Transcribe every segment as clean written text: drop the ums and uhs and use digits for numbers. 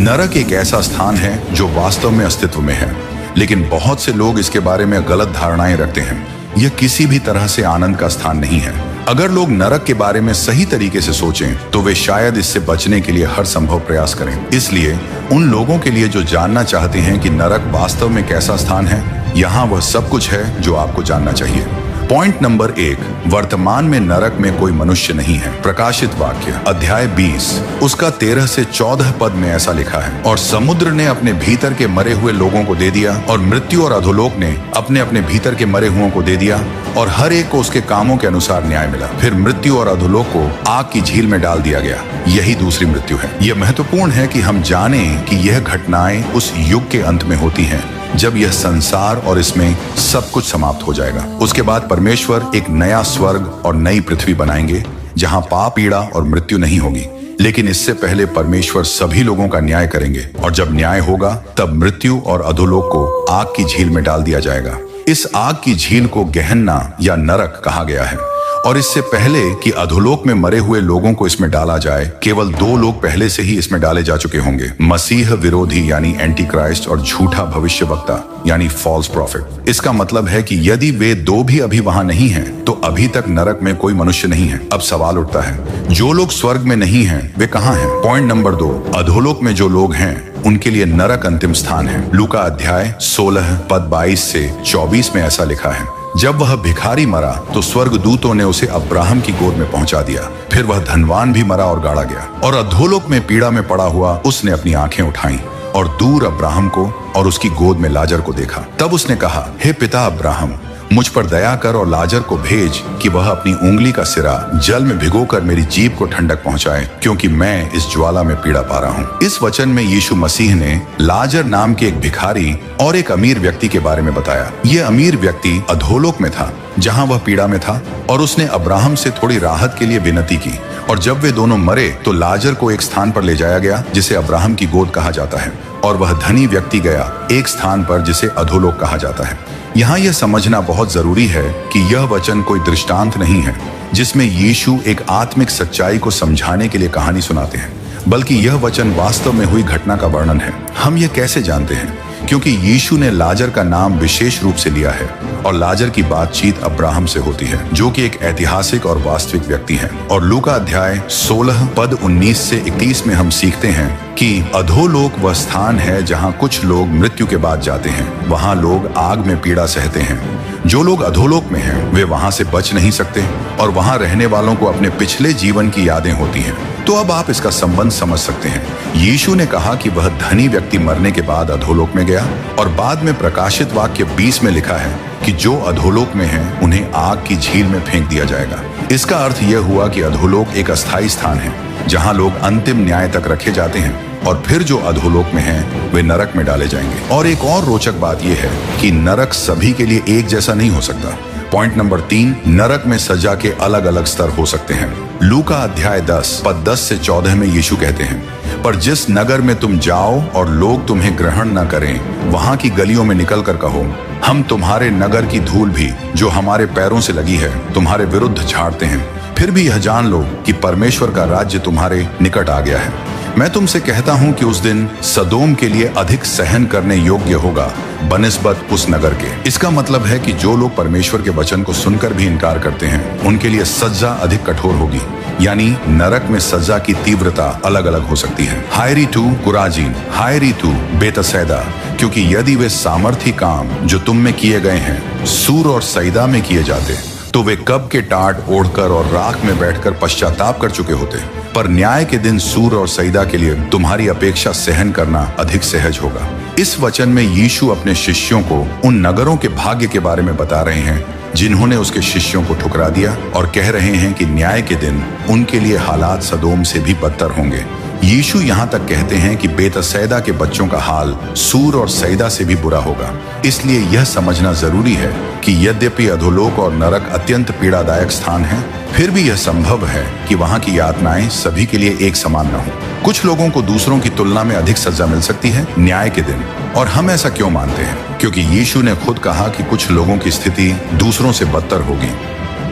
नरक एक ऐसा स्थान है जो वास्तव में अस्तित्व में है, लेकिन बहुत से लोग इसके बारे में गलत धारणाएं रखते हैं। यह किसी भी तरह से आनंद का स्थान नहीं है। अगर लोग नरक के बारे में सही तरीके से सोचें तो वे शायद इससे बचने के लिए हर संभव प्रयास करें। इसलिए उन लोगों के लिए जो जानना चाहते हैं कि नरक वास्तव में कैसा स्थान है, यहाँ वह सब कुछ है जो आपको जानना चाहिए। पॉइंट नंबर 1, वर्तमान में नरक में कोई मनुष्य नहीं है। प्रकाशित वाक्य अध्याय 20 उसका 13 से 14 पद में ऐसा लिखा है, और समुद्र ने अपने भीतर के मरे हुए लोगों को दे दिया, और मृत्यु और अधोलोक ने अपने अपने भीतर के मरे हुओं को दे दिया, और हर एक को उसके कामों के अनुसार न्याय मिला। फिर मृत्यु और अधोलोक को आग की झील में डाल दिया गया। यही दूसरी मृत्यु है। यह महत्वपूर्ण है कि हम जाने कि यह घटनाएं उस युग के अंत में होती हैं जब यह संसार और इसमें सब कुछ समाप्त हो जाएगा। उसके बाद परमेश्वर एक नया स्वर्ग और नई पृथ्वी बनाएंगे जहां पाप, पीड़ा और मृत्यु नहीं होगी। लेकिन इससे पहले परमेश्वर सभी लोगों का न्याय करेंगे, और जब न्याय होगा तब मृत्यु और अधोलोक को आग की झील में डाल दिया जाएगा। इस आग की झील को गेहन्ना या नरक कहा गया है, और इससे पहले कि अधोलोक में मरे हुए लोगों को इसमें डाला जाए, केवल 2 लोग पहले से ही इसमें डाले जा चुके होंगे, मसीह विरोधी यानी एंटी क्राइस्ट और झूठा भविष्यवक्ता यानी फॉल्स प्रॉफिट। इसका मतलब है कि यदि वे 2 भी अभी वहां नहीं हैं, तो अभी तक नरक में कोई मनुष्य नहीं है। अब सवाल उठता है, जो लोग स्वर्ग में नहीं हैं वे कहाँ हैं? पॉइंट नंबर 2, अधोलोक में जो लोग हैं उनके लिए नरक अंतिम स्थान है। लूका अध्याय 16 पद 22 से 24 में ऐसा लिखा है, जब वह भिखारी मरा तो स्वर्गदूतों ने उसे अब्राहम की गोद में पहुंचा दिया। फिर वह धनवान भी मरा और गाड़ा गया, और अधोलोक में पीड़ा में पड़ा हुआ उसने अपनी आंखें उठाई और दूर अब्राहम को और उसकी गोद में लाजर को देखा। तब उसने कहा, हे पिता अब्राहम, मुझ पर दया कर और लाजर को भेज कि वह अपनी उंगली का सिरा जल में भिगोकर मेरी जीभ को ठंडक पहुंचाए, क्योंकि मैं इस ज्वाला में पीड़ा पा रहा हूँ। इस वचन में यीशु मसीह ने लाजर नाम के एक भिखारी और एक अमीर व्यक्ति के बारे में बताया। यह अमीर व्यक्ति अधोलोक में था जहाँ वह पीड़ा में था, और उसने अब्राहम से थोड़ी राहत के लिए विनती की, और जब वे दोनों मरे तो लाजर को एक स्थान पर ले जाया गया जिसे अब्राहम की गोद कहा जाता है, और वह धनी व्यक्ति गया एक स्थान पर जिसे अधोलोक कहा जाता है। यहाँ यह समझना बहुत जरूरी है कि यह वचन कोई दृष्टांत नहीं है जिसमें यीशु एक आत्मिक सच्चाई को समझाने के लिए कहानी सुनाते हैं, बल्कि यह वचन वास्तव में हुई घटना का वर्णन है। हम ये कैसे जानते हैं? क्योंकि यीशु ने लाजर का नाम विशेष रूप से लिया है, और लाजर की बातचीत अब्राहम से होती है, जो कि एक ऐतिहासिक और वास्तविक व्यक्ति है। और लूका अध्याय 16 पद 19 से 31 में हम सीखते हैं कि अधोलोक वह स्थान है जहां कुछ लोग मृत्यु के बाद जाते हैं। वहां लोग आग में पीड़ा सहते हैं। जो लोग अधोलोक में हैं वे वहां से बच नहीं सकते, और वहां रहने वालों को अपने पिछले जीवन की यादें होती हैं। तो अब आप इसका संबंध समझ सकते हैं। यीशु ने कहा कि वह धनी व्यक्ति मरने के बाद अधोलोक में गया, और बाद में प्रकाशित वाक्य 20 में लिखा है कि जो अधोलोक में हैं उन्हें आग की झील में फेंक दिया जाएगा। इसका अर्थ यह हुआ कि अधोलोक एक अस्थायी स्थान है जहां लोग अंतिम न्याय तक रखे जाते हैं, और फिर जो अधोलोक में हैं वे नरक में डाले जाएंगे। और एक और रोचक बात यह है कि नरक सभी के लिए एक जैसा नहीं हो सकता। पॉइंट नंबर 3, नरक में सजा के अलग अलग स्तर हो सकते हैं। लूका अध्याय 10 पद 10 से 14 में यीशु कहते हैं, पर जिस नगर में तुम जाओ और लोग तुम्हें ग्रहण न करें, वहां की गलियों में निकल कर कहो, हम तुम्हारे नगर की धूल भी जो हमारे पैरों से लगी है तुम्हारे विरुद्ध झाड़ते हैं। फिर भी यह जान लो कि परमेश्वर का राज्य तुम्हारे निकट आ गया है। मैं तुमसे कहता हूं कि उस दिन सदोम के लिए अधिक सहन करने योग्य होगा बनिस्बत उस नगर के। इसका मतलब है कि जो लोग परमेश्वर के वचन को सुनकर भी इनकार करते हैं उनके लिए सजा अधिक कठोर होगी। यानी नरक में सजा की तीव्रता अलग अलग हो सकती है। हायरी टू कुराजीन, हायरी टू बेतसैदा, क्योंकि यदि वे सामर्थी काम जो तुम में किए गए हैं सूर और सैदा में किए जाते तो वे कब के टाट ओढ़कर और राख में बैठकर पश्चाताप कर चुके होते। पर न्याय के दिन सूर और सैदा के लिए तुम्हारी अपेक्षा सहन करना अधिक सहज होगा। इस वचन में यीशु अपने शिष्यों को उन नगरों के भाग्य के बारे में बता रहे हैं जिन्होंने उसके शिष्यों को ठुकरा दिया, और कह रहे हैं कि न्याय के दिन उनके लिए हालात सदोम से भी बदतर होंगे। यीशु यहाँ तक कहते हैं कि बेतसैदा के बच्चों का हाल सूर और सैदा से भी बुरा होगा। इसलिए यह समझना जरूरी है कि यद्यपि अधोलोक और नरक अत्यंत पीड़ादायक स्थान हैं, फिर भी यह संभव है कि वहाँ की यातनाएं सभी के लिए एक समान न हो। कुछ लोगों को दूसरों की तुलना में अधिक सजा मिल सकती है न्याय के दिन, और हम ऐसा क्यों मानते हैं? क्योंकि यीशु ने खुद कहा कि कुछ लोगों की स्थिति दूसरों से बदतर होगी।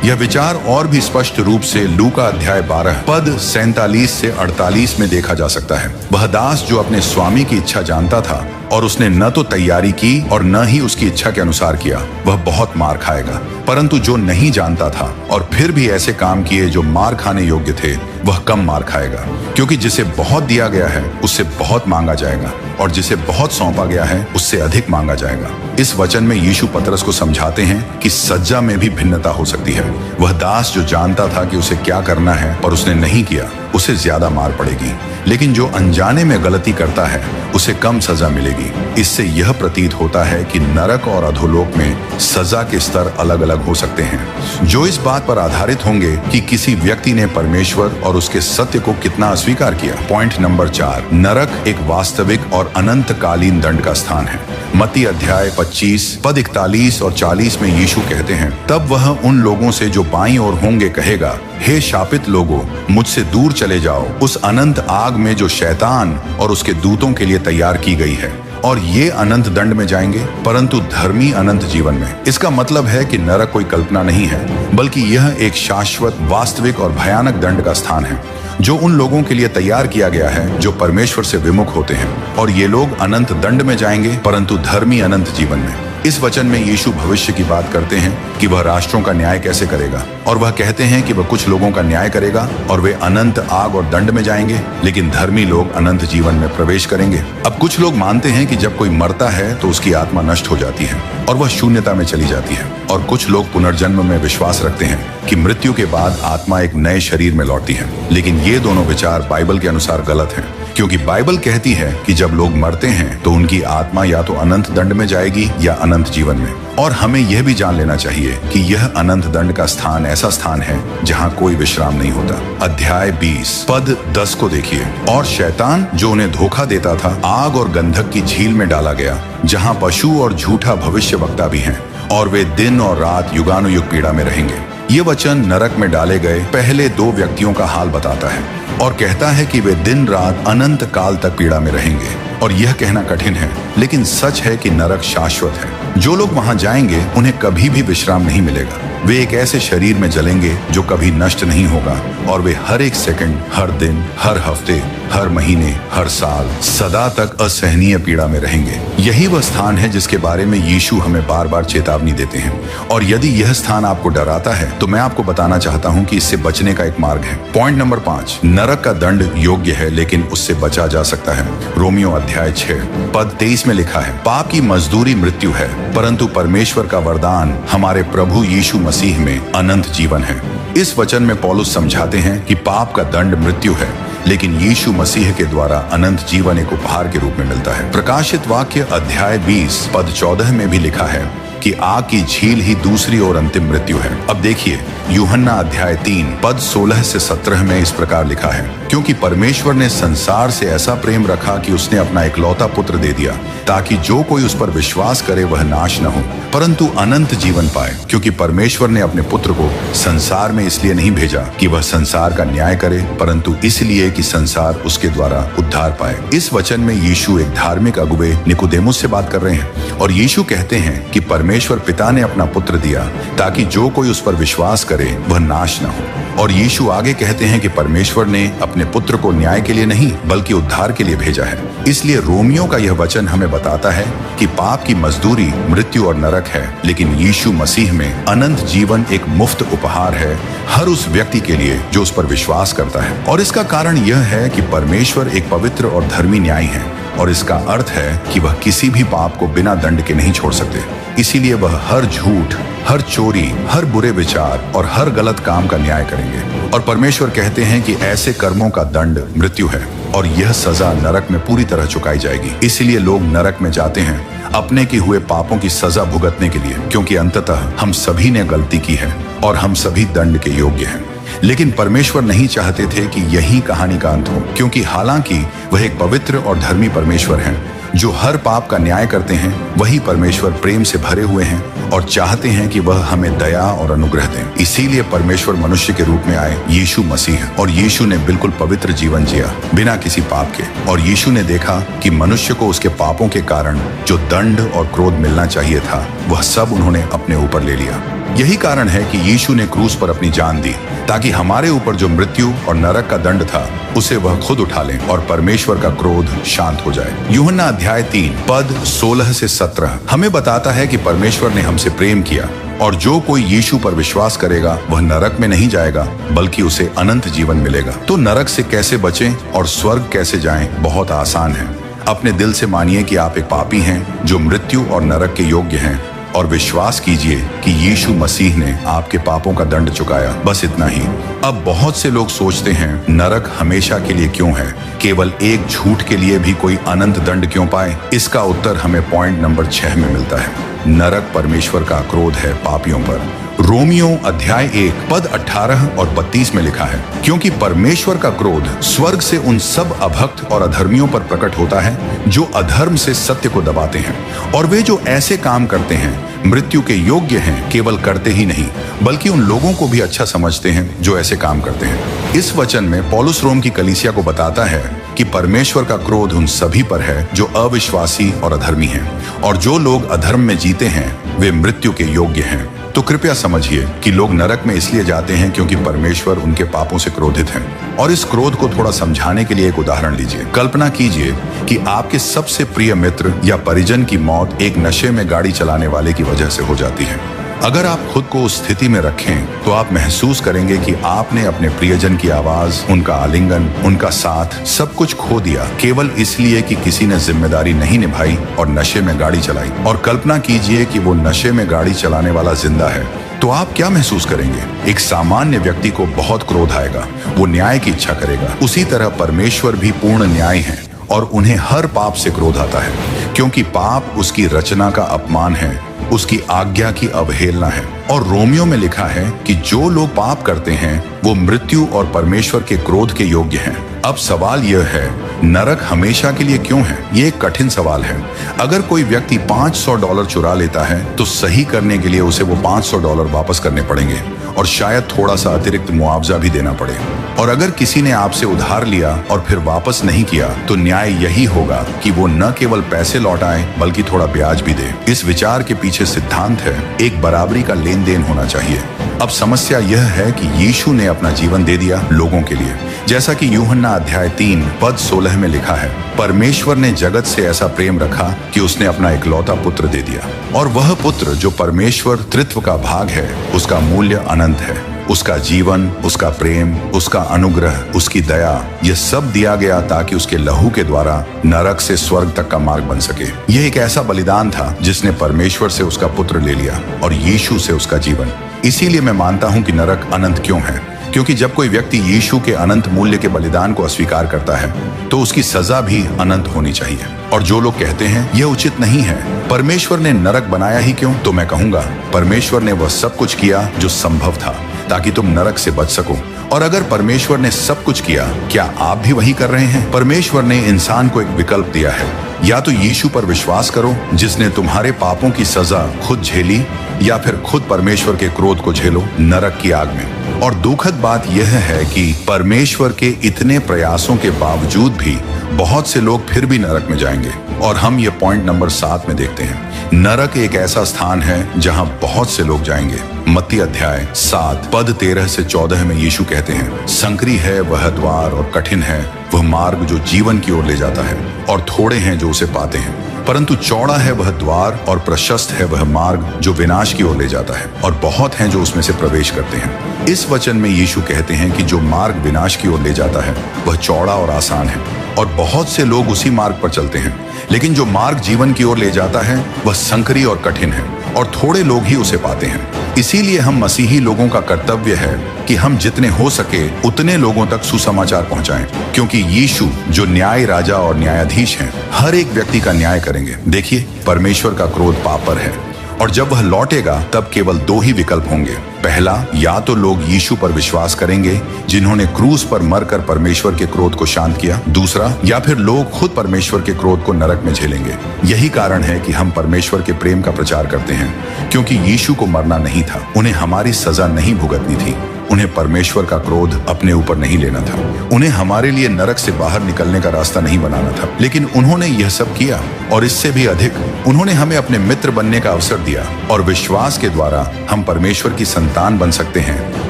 यह विचार और भी स्पष्ट रूप से लूका अध्याय 12 पद 47 से 48 में देखा जा सकता है। वह दास जो अपने स्वामी की इच्छा जानता था और उसने न तो तैयारी की और न ही उसकी इच्छा के अनुसार किया, वह बहुत मार खाएगा। परंतु जो नहीं जानता था और फिर भी ऐसे काम किए जो मार खाने योग्य थे, वह कम मार खाएगा। क्योंकि जिसे बहुत दिया गया है उससे बहुत मांगा जाएगा, और जिसे बहुत सौंपा गया है उससे अधिक मांगा जाएगा। इस वचन में यीशु पतरस को समझाते हैं कि सज्जा में भी भिन्नता हो सकती है। वह दास जो जानता था कि उसे क्या करना है और उसने नहीं किया, उसे ज्यादा मार पड़ेगी। लेकिन जो अनजाने में गलती करता है उसे कम सजा मिलेगी। इससे यह प्रतीत होता है कि नरक और अधोलोक में सजा के स्तर अलग अलग हो सकते हैं, जो इस बात पर आधारित होंगे कि किसी व्यक्ति ने परमेश्वर और उसके सत्य को कितना अस्वीकार किया। पॉइंट नंबर 4, नरक एक वास्तविक और अनंतकालीन दंड का स्थान है। मत्ती अध्याय 25 पद 41 और 40 में यीशु कहते हैं, तब वह उन लोगों से जो बाईं ओर होंगे कहेगा, हे शापित लोगों, मुझसे दूर चले जाओ उस अनंत आग में जो शैतान और उसके दूतों के लिए तैयार की गई है। और ये अनंत दंड में जाएंगे, परंतु धर्मी अनंत जीवन में। इसका मतलब है कि नरक कोई कल्पना नहीं है, बल्कि यह एक शाश्वत, वास्तविक और भयानक दंड का स्थान है, जो उन लोगों के लिए तैयार किया गया है जो परमेश्वर से विमुख होते हैं। और ये लोग अनंत दंड में जाएंगे, परंतु धर्मी अनंत जीवन में। इस वचन में यीशु भविष्य की बात करते हैं कि वह राष्ट्रों का न्याय कैसे करेगा, और वह कहते हैं कि वह कुछ लोगों का न्याय करेगा और वे अनंत आग और दंड में जाएंगे, लेकिन धर्मी लोग अनंत जीवन में प्रवेश करेंगे। अब कुछ लोग मानते हैं कि जब कोई मरता है तो उसकी आत्मा नष्ट हो जाती है और वह शून्यता में चली जाती है, और कुछ लोग पुनर्जन्म में विश्वास रखते हैं कि मृत्यु के बाद आत्मा एक नए शरीर में लौटती है। लेकिन ये दोनों विचार बाइबल के अनुसार गलत हैं, क्योंकि बाइबल कहती है कि जब लोग मरते हैं तो उनकी आत्मा या तो अनंत दंड में जाएगी या अनंत जीवन में। और हमें यह भी जान लेना चाहिए कि यह अनंत दंड का स्थान ऐसा स्थान है जहां कोई विश्राम नहीं होता। अध्याय 20 पद 10 को देखिए, और शैतान जो उन्हें धोखा देता था आग और गंधक की झील में डाला गया, जहां पशु और झूठा भविष्यवक्ता भी हैं, और वे दिन और रात युगानुयुग पीड़ा में रहेंगे। ये वचन नरक में डाले गए पहले 2 व्यक्तियों का हाल बताता है और कहता है कि वे दिन रात अनंत काल तक पीड़ा में रहेंगे। और यह कहना कठिन है, लेकिन सच है कि नरक शाश्वत है। जो लोग वहां जाएंगे उन्हें कभी भी विश्राम नहीं मिलेगा। वे एक ऐसे शरीर में जलेंगे जो कभी नष्ट नहीं होगा, और वे हर एक सेकंड, हर दिन, हर हफ्ते, हर महीने, हर साल, सदा तक असहनीय पीड़ा में रहेंगे। यही वह स्थान है जिसके बारे में यीशु हमें बार बार चेतावनी देते हैं। और यदि यह स्थान आपको डराता है तो मैं आपको बताना चाहता हूं कि इससे बचने का एक मार्ग है। पॉइंट नंबर 5, नरक का दंड योग्य है लेकिन उससे बचा जा सकता है। रोमियो अध्याय 6 पद 23 में लिखा है, पाप की मजदूरी मृत्यु है, परंतु परमेश्वर का वरदान हमारे प्रभु यीशु मसीह में अनंत जीवन है। इस वचन में पौलुस समझाते हैं कि पाप का दंड मृत्यु है, लेकिन यीशु मसीह के द्वारा अनंत जीवन एक उपहार के रूप में मिलता है। प्रकाशित वाक्य अध्याय 20 पद 14 में भी लिखा है कि आग की झील ही दूसरी और अंतिम मृत्यु है। अब देखिए, यूहन्ना अध्याय 3 पद 16 से 17 में इस प्रकार लिखा है, क्योंकि परमेश्वर ने संसार से ऐसा प्रेम रखा कि उसने अपना इकलौता पुत्र दे दिया, ताकि जो कोई उस पर विश्वास करे वह नाश न हो, परंतु अनंत जीवन पाए। क्योंकि परमेश्वर ने अपने पुत्र को संसार में इसलिए नहीं भेजा कि वह संसार का न्याय करे, परंतु इसलिए कि संसार उसके द्वारा उद्धार पाए। इस वचन में यीशु एक धार्मिक अगुवे निकोदेमुस से बात कर रहे हैं, और यीशु कहते हैं कि परमेश्वर पिता ने अपना पुत्र दिया ताकि जो कोई उस पर विश्वास करे वह नाश न हो। और यीशु आगे कहते हैं कि परमेश्वर ने अपने पुत्र को न्याय के लिए नहीं बल्कि उद्धार के लिए भेजा है। इसलिए रोमियो का यह वचन हमें बताता है कि पाप की मजदूरी मृत्यु और नरक है, लेकिन यीशु मसीह में अनंत जीवन एक मुफ्त उपहार है हर उस व्यक्ति के लिए जो उस पर विश्वास करता है। और इसका कारण यह है कि परमेश्वर एक पवित्र और धर्मी न्यायी है, और इसका अर्थ है कि वह किसी भी पाप को बिना दंड के नहीं छोड़ सकते। इसीलिए वह हर झूठ, हर चोरी, हर बुरे विचार और हर गलत काम का न्याय करेंगे। और परमेश्वर कहते हैं कि ऐसे कर्मों का दंड मृत्यु है, और यह सजा नरक में पूरी तरह चुकाई जाएगी। इसीलिए लोग नरक में जाते हैं अपने के हुए पापों की सजा भुगतने के लिए, क्योंकि अंततः हम सभी ने गलती की है और हम सभी दंड के योग्य हैं। लेकिन परमेश्वर नहीं चाहते थे कि यही कहानी का अंत हो, क्योंकि हालांकि वह एक पवित्र और धर्मी परमेश्वर हैं जो हर पाप का न्याय करते हैं, वही परमेश्वर प्रेम से भरे हुए हैं और चाहते हैं कि वह हमें दया और अनुग्रह दें। इसीलिए परमेश्वर मनुष्य के रूप में आए, यीशु मसीह, और यीशु ने बिल्कुल पवित्र जीवन जिया बिना किसी पाप के। और यीशु ने देखा कि मनुष्य को उसके पापों के कारण जो दंड और क्रोध मिलना चाहिए था, वह सब उन्होंने अपने ऊपर ले लिया। यही कारण है कि यीशु ने क्रूस पर अपनी जान दी, ताकि हमारे ऊपर जो मृत्यु और नरक का दंड था उसे वह खुद उठा ले और परमेश्वर का क्रोध शांत हो जाए। यूहन्ना अध्याय 3 पद 16 से 17 हमें बताता है कि परमेश्वर ने हमसे प्रेम किया और जो कोई यीशु पर विश्वास करेगा वह नरक में नहीं जाएगा, बल्कि उसे अनंत जीवन मिलेगा। तो नरक से कैसे बचें और स्वर्ग कैसे जाएं? बहुत आसान है। अपने दिल से मानिए कि आप एक पापी हैं जो मृत्यु और नरक के योग्य हैं, और विश्वास कीजिए कि यीशु मसीह ने आपके पापों का दंड चुकाया। बस इतना ही। अब बहुत से लोग सोचते हैं नरक हमेशा के लिए क्यों है? केवल एक झूठ के लिए भी कोई अनंत दंड क्यों पाए? इसका उत्तर हमें पॉइंट नंबर 6 में मिलता है। नरक परमेश्वर का क्रोध है पापियों पर। रोमियो अध्याय 1 पद 18 और 32 में लिखा है, क्योंकि परमेश्वर का क्रोध स्वर्ग से उन सब अभक्त और अधर्मियों पर प्रकट होता है जो अधर्म से सत्य को दबाते हैं, और वे जो ऐसे काम करते हैं मृत्यु के योग्य हैं, केवल करते ही नहीं बल्कि उन लोगों को भी अच्छा समझते हैं जो ऐसे काम करते हैं। इस वचन में पौलुस रोम की कलीसिया को बताता है कि परमेश्वर का क्रोध उन सभी पर है जो अविश्वासी और अधर्मी हैं, और जो लोग अधर्म में जीते हैं वे मृत्यु के योग्य हैं। तो कृपया समझिए कि लोग नरक में इसलिए जाते हैं क्योंकि परमेश्वर उनके पापों से क्रोधित है। और इस क्रोध को थोड़ा समझाने के लिए एक उदाहरण लीजिए। कल्पना कीजिए कि आपके सबसे प्रिय मित्र या परिजन की मौत एक नशे में गाड़ी चलाने वाले की वजह से हो जाती है। अगर आप खुद को उस स्थिति में रखें तो आप महसूस करेंगे कि आपने अपने प्रियजन की आवाज, उनका आलिंगन, उनका साथ, सब कुछ खो दिया केवल इसलिए कि किसी ने जिम्मेदारी नहीं निभाई और नशे में गाड़ी चलाई। और कल्पना कीजिए कि वो नशे में गाड़ी चलाने वाला जिंदा है, तो आप क्या महसूस करेंगे? एक सामान्य व्यक्ति को बहुत क्रोध आएगा, वो न्याय की इच्छा करेगा। उसी तरह परमेश्वर भी पूर्ण न्याय है और उन्हें हर पाप से क्रोध आता है, क्योंकि पाप उसकी रचना का अपमान है, उसकी आज्ञा की अवहेलना है। और रोमियो में लिखा है कि जो लोग पाप करते हैं वो मृत्यु और परमेश्वर के क्रोध के योग्य हैं। अब सवाल यह है, नरक हमेशा के लिए क्यों है? ये एक कठिन सवाल है। अगर कोई व्यक्ति $500 चुरा लेता है तो सही करने के लिए उसे वो $500 वापस करने पड़ेंगे और शायद थोड़ा सा अतिरिक्त मुआवजा भी देना पड़े। और अगर किसी ने आपसे उधार लिया और फिर वापस नहीं किया तो न्याय यही होगा कि वो न केवल पैसे लौटाए बल्कि थोड़ा ब्याज भी दे। इस विचार के पीछे सिद्धांत है एक बराबरी का लेन देन होना चाहिए। अब समस्या यह है कि यीशु ने अपना जीवन दे दिया लोगों के लिए, जैसा कि यूहन्ना अध्याय 3 पद 16 में लिखा है, परमेश्वर ने जगत से ऐसा प्रेम रखा कि उसने अपना इकलौता पुत्र दे दिया। और वह पुत्र जो परमेश्वर त्रित्व का भाग है, उसका मूल्य अनंत है। उसका जीवन, उसका प्रेम, उसका अनुग्रह, उसकी दया, यह सब दिया गया ताकि उसके लहू के द्वारा नरक से स्वर्ग तक का मार्ग बन सके। यह एक ऐसा बलिदान था जिसने परमेश्वर से उसका पुत्र ले लिया और यीशु से उसका जीवन। इसीलिए मैं मानता हूं कि नरक अनंत क्यों है, क्योंकि जब कोई व्यक्ति यीशु के अनंत मूल्य के बलिदान को अस्वीकार करता है तो उसकी सजा भी अनंत होनी चाहिए। और जो लोग कहते हैं यह उचित नहीं है, परमेश्वर ने नरक बनाया ही क्यों, तो मैं कहूंगा परमेश्वर ने वह सब कुछ किया जो संभव था ताकि तुम नरक से बच सको। और अगर परमेश्वर ने सब कुछ किया, क्या आप भी वही कर रहे हैं? परमेश्वर ने इंसान को एक विकल्प दिया है, या तो यीशु पर विश्वास करो जिसने तुम्हारे पापों की सजा खुद झेली, या फिर खुद परमेश्वर के क्रोध को झेलो नरक की आग में। और दुखद बात यह है कि परमेश्वर के इतने प्रयासों के बावजूद भी बहुत से लोग फिर भी नरक में जाएंगे। और हम ये पॉइंट नंबर 7 में देखते हैं। नरक एक ऐसा स्थान है जहां बहुत से लोग जाएंगे। मत्ती अध्याय 7 पद 13 से 14 में यीशु कहते हैं, संकरी है वह द्वार और कठिन है वह मार्ग जो जीवन की ओर ले जाता है, और थोड़े हैं जो उसे पाते हैं। परंतु चौड़ा है वह द्वार और प्रशस्त है वह मार्ग जो विनाश की ओर ले जाता है, और बहुत हैं जो उसमें से प्रवेश करते हैं। इस वचन में यीशु कहते हैं कि जो मार्ग विनाश की ओर ले जाता है वह चौड़ा और आसान है, और बहुत से लोग उसी मार्ग पर चलते हैं। लेकिन जो मार्ग जीवन की ओर ले जाता है वह संकरी और कठिन है, और थोड़े लोग ही उसे पाते हैं। इसीलिए हम मसीही लोगों का कर्तव्य है कि हम जितने हो सके उतने लोगों तक सुसमाचार पहुंचाएं, क्योंकि यीशु जो न्याय राजा और न्यायाधीश हैं, हर एक व्यक्ति का न्याय करेंगे। देखिए, परमेश्वर का क्रोध पाप पर है, और जब वह लौटेगा तब केवल 2 ही विकल्प होंगे। पहला, या तो लोग यीशु पर विश्वास करेंगे जिन्होंने क्रूस पर मरकर परमेश्वर के क्रोध को शांत किया। दूसरा, या फिर लोग खुद परमेश्वर के क्रोध को नरक में झेलेंगे। यही कारण है कि हम परमेश्वर के प्रेम का प्रचार करते हैं, क्योंकि यीशु को मरना नहीं था, उन्हें हमारी सजा नहीं भुगतनी थी। उन्हें परमेश्वर का क्रोध अपने ऊपर नहीं लेना था। उन्हें हमारे लिए नरक से बाहर निकलने का रास्ता नहीं बनाना था, लेकिन उन्होंने यह सब किया और इससे भी अधिक उन्होंने हमें अपने मित्र बनने का अवसर दिया और विश्वास के द्वारा हम परमेश्वर की संतान बन सकते हैं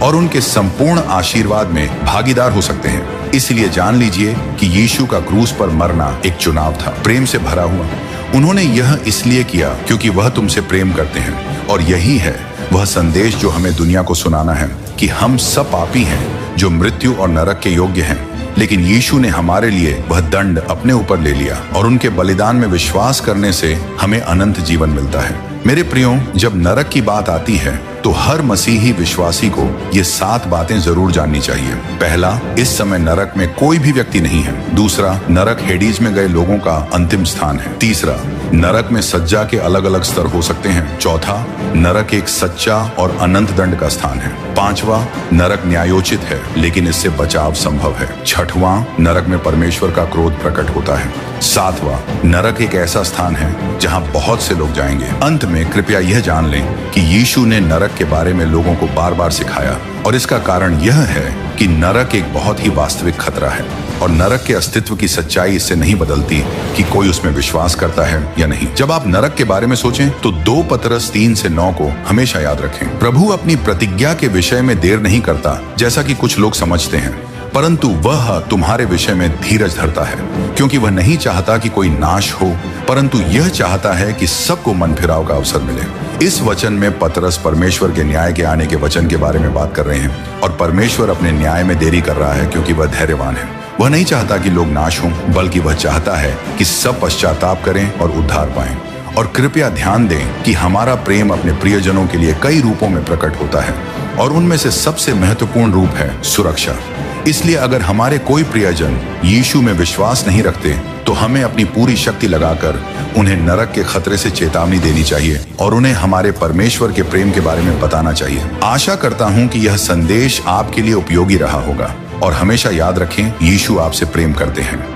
और उनके संपूर्ण आशीर्वाद में भागीदार हो सकते हैं। इसलिए जान लीजिए कि यीशु का क्रूस पर मरना एक चुनाव था, प्रेम से भरा हुआ। उन्होंने यह इसलिए किया क्योंकि वह तुमसे प्रेम करते हैं और यही है वह संदेश जो हमें दुनिया को सुनाना है कि हम सब पापी हैं जो मृत्यु और नरक के योग्य हैं, लेकिन यीशु ने हमारे लिए वह दंड अपने ऊपर ले लिया और उनके बलिदान में विश्वास करने से हमें अनंत जीवन मिलता है। मेरे प्रियो, जब नरक की बात आती है तो हर मसीही विश्वासी को ये 7 बातें जरूर जाननी चाहिए। पहला, इस समय नरक में कोई भी व्यक्ति नहीं है। दूसरा, नरक हेडीज में गए लोगों का अंतिम स्थान है। तीसरा, नरक में सज्जा के अलग अलग स्तर हो सकते हैं। चौथा, नरक एक सच्चा और अनंत दंड का स्थान है। पांचवा, नरक न्यायोचित है लेकिन इससे बचाव संभव है। छठवां, नरक में परमेश्वर का क्रोध प्रकट होता है। सातवां, नरक एक ऐसा स्थान है जहां बहुत से लोग जाएंगे। अंत में कृपया यह जान लें कि यीशु ने नरक के बारे में लोगों को बार बार सिखाया और इसका कारण यह है कि नरक एक बहुत ही वास्तविक खतरा है और नरक के अस्तित्व की सच्चाई इससे नहीं बदलती कि कोई उसमें विश्वास करता है या नहीं। जब आप नरक के बारे में सोचें तो 2 पतरस 3 से 9 को हमेशा याद रखें। प्रभु अपनी प्रतिज्ञा के विषय में देर नहीं करता जैसा कि कुछ लोग समझते हैं, परंतु वह तुम्हारे विषय में धीरज धरता है क्योंकि वह नहीं चाहता कि कोई नाश हो, परंतु यह चाहता है कि सबको मन फिराव का अवसर मिले। इस वचन में पतरस परमेश्वर के न्याय के आने के वचन के बारे में बात कर रहे हैं और परमेश्वर अपने न्याय में देरी कर रहा है क्योंकि वह धैर्यवान है। वह नहीं चाहता कि लोग नाश हों, बल्कि वह चाहता है कि सब पश्चाताप करें और उद्धार पाएं। और कृपया ध्यान दें कि हमारा प्रेम अपने प्रियजनों के लिए कई रूपों में प्रकट होता है और उनमें से सबसे महत्वपूर्ण रूप है सुरक्षा। इसलिए अगर हमारे कोई प्रियजन यीशु में विश्वास नहीं रखते तो हमें अपनी पूरी शक्ति लगाकर उन्हें नरक के खतरे से चेतावनी देनी चाहिए और उन्हें हमारे परमेश्वर के प्रेम के बारे में बताना चाहिए। आशा करता हूं कि यह संदेश आपके लिए उपयोगी रहा होगा और हमेशा याद रखें, यीशु आपसे प्रेम करते हैं।